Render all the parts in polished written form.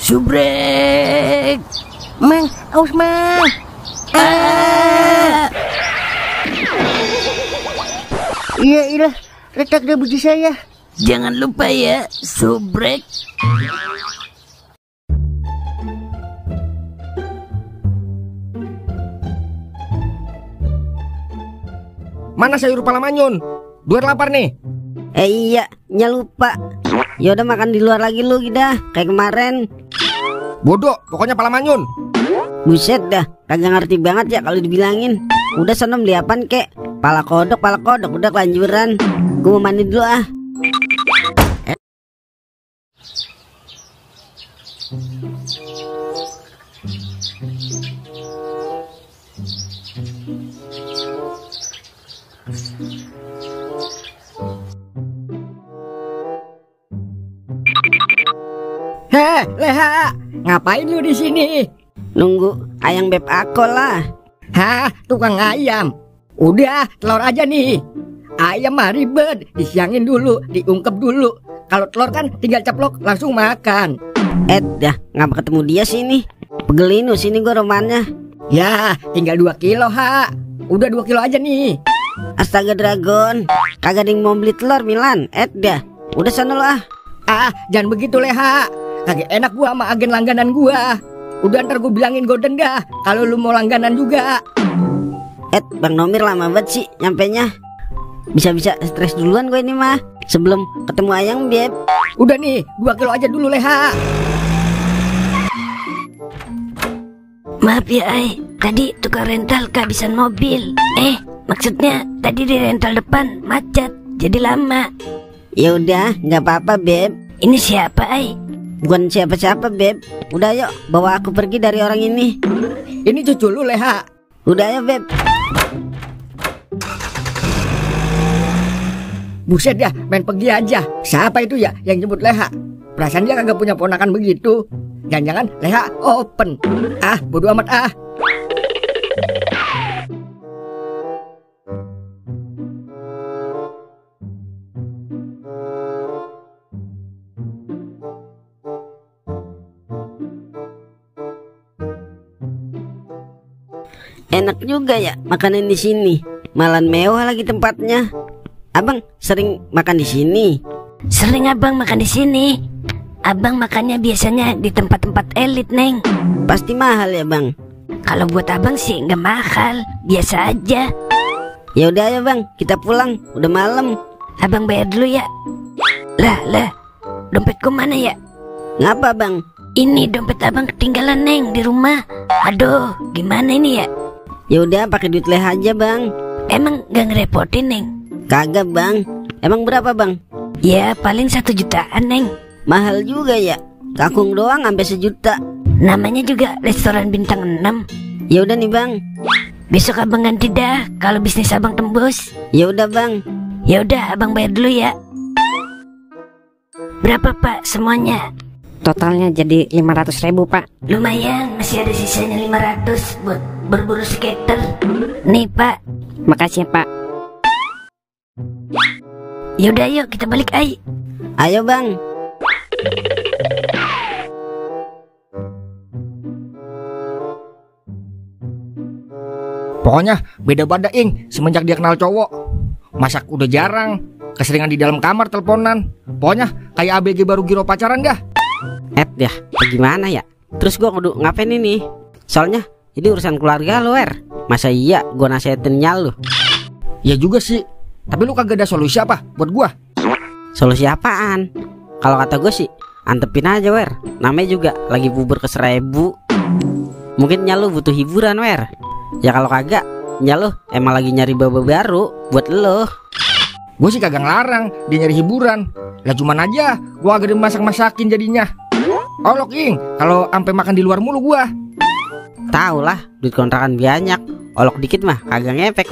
Subrek. Mang, aus Mang. Iya, retak deh biji saya. Jangan lupa ya, subrek. Mana sayur pala manyun? Duet lapar nih. Iya, lupa. Yaudah makan di luar lagi lu Gida, kayak kemarin. Bodoh, pokoknya pala manyun. Buset dah, kagak ngerti banget ya kalau dibilangin. Udah sana beli apaan kek? Pala kodok, udah kelanjuran. Gue mau mandi dulu ah. Heh, Leha, ngapain lu di sini? Nunggu ayang beb aku lah. Hah, tukang ayam. Udah, telur aja nih. Ayam mah ribet, disiangin dulu, diungkep dulu. Kalau telur kan tinggal ceplok langsung makan. Dah, ngapa ketemu dia sini? Pegelinu sini gue romannya. Ya, tinggal 2 kilo, ha. Udah 2 kilo aja nih. Astaga Dragon, kagak ada yang mau beli telur Milan. Dah, udah sana lo ah. Ah, jangan begitu Leha. Kagak enak gua sama agen langganan gua. Udah ntar gua bilangin gua denda kalau lu mau langganan juga. Bang Nomir lama banget sih nyampenya. Bisa-bisa stres duluan gue ini mah sebelum ketemu ayang beb. Udah nih, 2 kilo aja dulu Leha. Maaf ya Ai, tadi tukang rental kehabisan mobil. Maksudnya tadi di rental depan macet, jadi lama. Ya udah, nggak apa-apa beb. Ini siapa Ai? Bukan siapa-siapa beb. Udah yuk, bawa aku pergi dari orang ini. Ini cucu lu Leha. Udah ya beb. Buset ya, main pergi aja. Siapa itu ya yang nyebut Leha? Perasaan dia kagak punya ponakan begitu. Jangan-jangan Leha open. Ah, bodo amat ah. Enak juga ya makanan di sini. Malah mewah lagi tempatnya. Abang sering makan di sini? Sering abang makan di sini. Abang makannya biasanya di tempat-tempat elit, Neng. Pasti mahal ya bang? Kalau buat abang sih nggak mahal, biasa aja. Ya udah ya bang, kita pulang. Udah malam. Abang bayar dulu ya. Lah, dompetku mana ya? Ngapa bang? Ini dompet abang ketinggalan Neng di rumah. Aduh, gimana ini ya? Ya udah pakai duit Leha aja bang. Emang gak ngerepotin Neng? Kagak bang. Emang berapa bang? Ya paling 1 jutaan Neng. Mahal juga ya. Kakung doang sampai 1 juta. Namanya juga restoran bintang 6. Ya udah nih bang. Besok abang ganti dah kalau bisnis abang tembus. Ya udah bang. Ya udah abang bayar dulu ya. Berapa pak semuanya? Totalnya jadi 500.000 pak. Lumayan, masih ada sisanya 500 buat berburu skater. Nih pak. Makasih ya pak. Yaudah yuk kita balik Ai. Ayo bang. Pokoknya beda banget Ing semenjak dia kenal cowok. Masak udah jarang, keseringan di dalam kamar teleponan. Pokoknya kayak ABG baru giro pacaran dah. Ya gimana ya? Terus gua kudu ngapain ini? Soalnya ini urusan keluarga lo Masa iya gua nasihatinnya lu? Ya juga sih. Tapi lu kagak ada solusi apa buat gua? Solusi apaan? Kalau kata gue sih antepin aja Namanya juga lagi bubur ke 1000. Mungkin nyalu butuh hiburan Ya kalau kagak, nyalu emang lagi nyari baba baru buat lo. Gue sih kagak ngelarang dia nyari hiburan. Lah cuman aja gua agak dimasak-masakin jadinya. Olok Ing, kalau sampai makan di luar mulu gua. Tahu lah, duit kontrakan banyak. Olok dikit mah kagak ngefek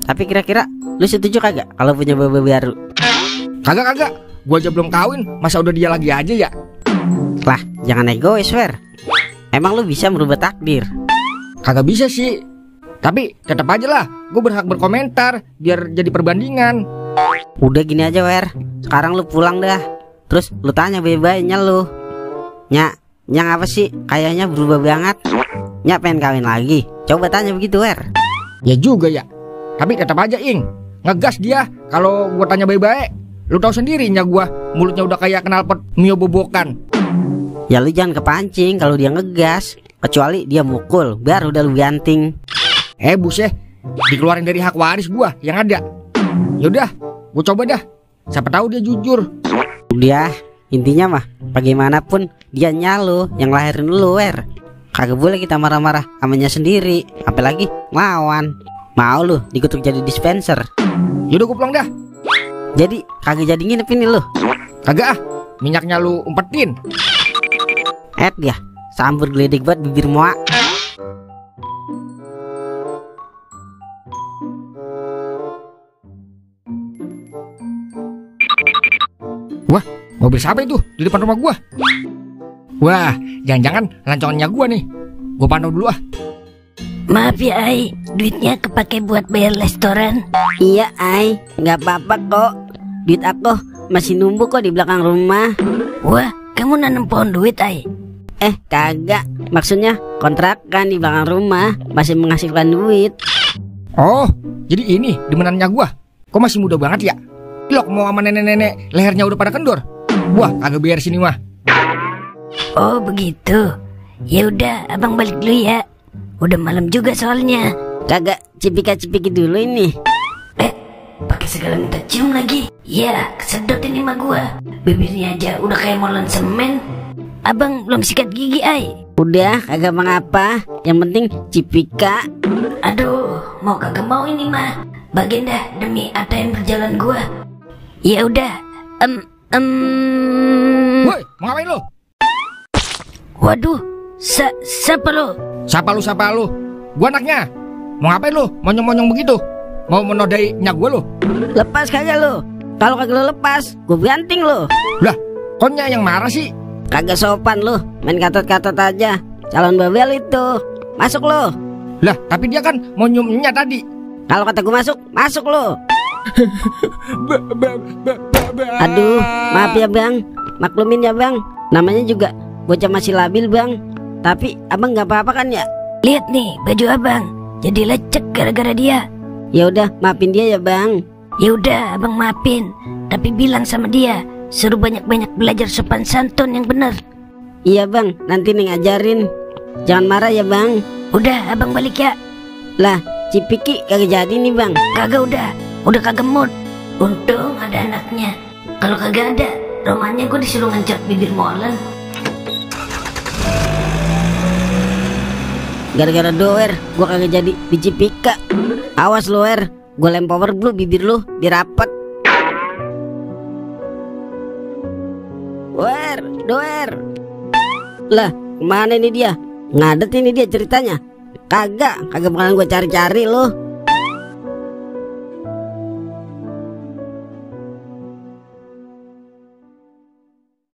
Tapi kira-kira lu setuju kagak kalau punya baba baru? Kagak. Gua aja belum kawin, masa udah dia lagi aja ya? Lah, jangan egois Emang lu bisa merubah takdir? Kagak bisa sih. Tapi tetap aja lah, gue berhak berkomentar biar jadi perbandingan. Udah gini aja Sekarang lu pulang dah. Terus lu tanya bebainya lu. Nya, Yang apa sih? Kayaknya berubah banget. Nyak pengen kawin lagi. Coba tanya begitu, Wer. Ya juga ya. Tapi tetap aja Ing, ngegas dia kalau gua tanya baik-baik. Lu tahu sendiri Nyak gua mulutnya udah kayak knalpot mio bobokan. Ya lu jangan kepancing kalau dia ngegas. Kecuali dia mukul, baru udah lu ganting. Buset, dikeluarin dari hak waris gua yang ada. Yaudah, gua coba dah. Siapa tahu dia jujur. Udah, intinya mah bagaimanapun dia nyalo yang lahirin lu, Wer. Kagak boleh kita marah-marah amanya sendiri, apalagi lawan. Mau lu dikutuk jadi dispenser. Yaudah gua pulang dah. Jadi kagak jadi nginep ini lu. Kagak ah, minyaknya lu umpetin. Ya, sambur geledek buat bibir moa. Wah, mobil siapa itu di depan rumah gua? Wah, jangan-jangan lancongannya gua nih. Gua pantau dulu ah. Maaf ya Ai, duitnya kepake buat bayar restoran. Iya, Ai, nggak apa-apa kok. Duit aku masih numpuk kok di belakang rumah. Wah, kamu nanam pohon duit Ai? Kagak. Maksudnya kontrakan di belakang rumah masih menghasilkan duit. Oh, jadi ini demenannya gua. Kok masih muda banget ya? Lok mau sama nenek-nenek lehernya udah pada kendor. Wah, kagak biar sini mah. Oh begitu. Ya udah, abang balik dulu ya. Udah malam juga soalnya. Kagak cipika-cipiki dulu ini. Pakai segala minta cium lagi. Ya, kesedot ini mah gua. Bibirnya aja udah kayak molen semen. Abang belum sikat gigi Ai. Udah, kagak mengapa. Yang penting cipika. Aduh, mau kagak mau ini mah. Bagian dah demi ATM berjalan gua. Ya udah. Woi, mau ngapain lu? Waduh, siapa lo? Siapa lu? Gua anaknya. Mau ngapain lu? Monyong-monyong begitu? Mau menodai nyak gua lu? Lepas kagak lu. Kalau kagak lu lepas, gua ganting lu. Lah, kok Nyak yang marah sih? Kagak sopan lu, main katot-katot aja. Calon babel itu. Masuk lu. Lah, tapi dia kan mau nyiumnya tadi. Kalau kata gua masuk, masuk lu. Aduh, maaf ya bang. Maklumin ya bang. Namanya juga bocah masih labil bang. Tapi abang nggak apa-apa kan ya? Lihat nih baju abang, jadi lecek gara-gara dia. Ya udah, maafin dia ya bang. Ya udah, abang maafin. Tapi bilang sama dia, suruh banyak-banyak belajar sopan santun yang bener. Iya bang, nanti nih ngajarin. Jangan marah ya bang. Udah, abang balik ya. Lah, Cipiki kagak jadi nih bang. Kagak udah kagak mood. Untung ada anaknya. Kalau kagak ada, romannya gue disuruh ngecat bibir molen. Gara-gara doer, gua kagak jadi di Cipika. Awas lu Wer, gua lem power blue bibir lu biar rapet. Wer, doer. Lah, kemana ini dia? Ngadet ini dia ceritanya. Kagak bakalan gua cari-cari lu.